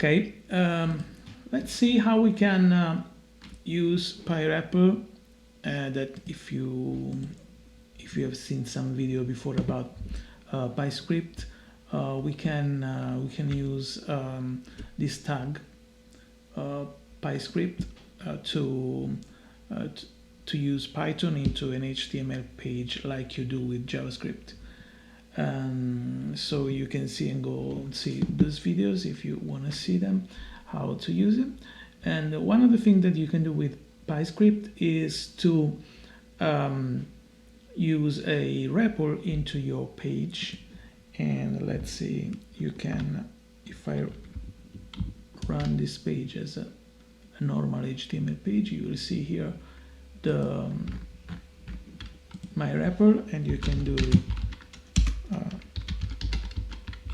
Okay, let's see how we can use PyRepl. That if you have seen some video before about Pyscript, we can use this tag Pyscript to use Python into an HTML page like you do with JavaScript. So you can see and go see those videos if you want to see them, how to use them. And one of the things that you can do with Pyscript is to use a repl into your page. And let's see, you can, if I run this page as a normal HTML page, you will see here my repl, and you can do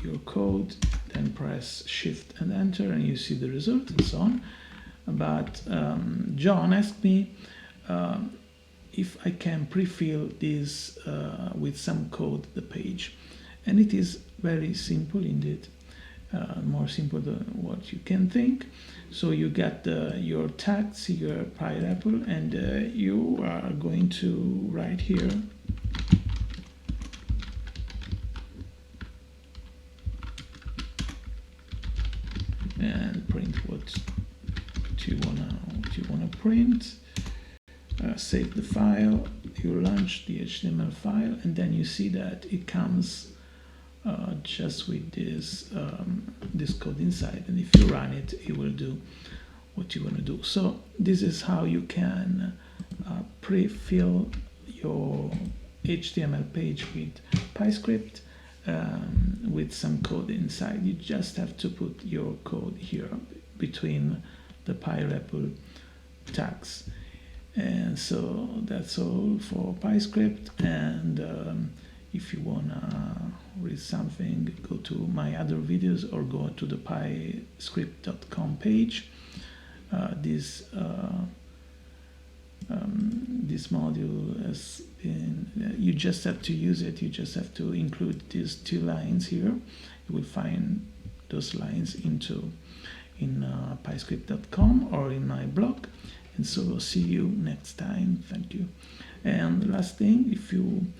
your code, then press Shift and Enter, and you see the result and so on. But John asked me if I can prefill this with some code, the page. And it is very simple indeed, more simple than what you can think. So you get your tags, your PyRepl, and you are going to write here and print what you wanna print. Save the file. You launch the HTML file, and then you see that it comes just with this code inside, and if you run it, it will do what you want to do. So this is how you can pre-fill your HTML page with Pyscript with some code inside. You just have to put your code here between the PyRepl tags. And so that's all for Pyscript. And if you wanna read something, go to my other videos or go to the pyscript.com page. This module has been, you just have to use it, you just have to include these 2 lines here. You will find those lines in pyscript.com or in my blog. And so see you next time. Thank you. And the last thing, if you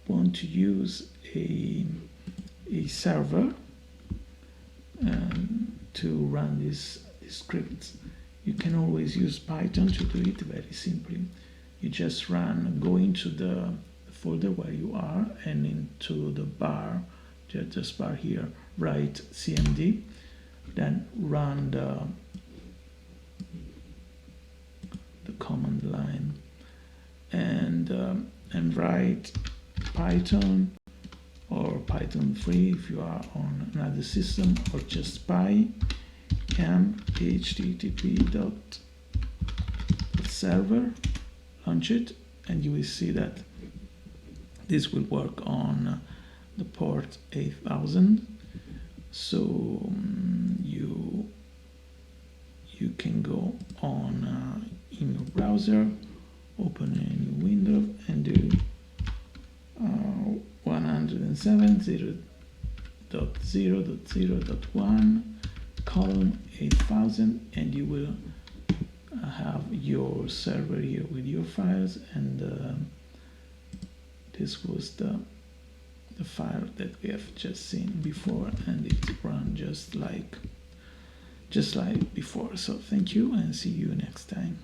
want to use a server to run these scripts, you can always use Python to do it very simply. You just go into the folder where you are, and into the bar, just bar here, write cmd, then run the command line, and write Python or Python 3 if you are on another system, or just py http://server, launch it, and you will see that this will work on the port 8000. So you can go on in your browser, open a new window, and do 107.0.0.1 colon 8000, and you will have your server here with your files. And this was the file that we have just seen before, and it ran just like before. So thank you, and see you next time.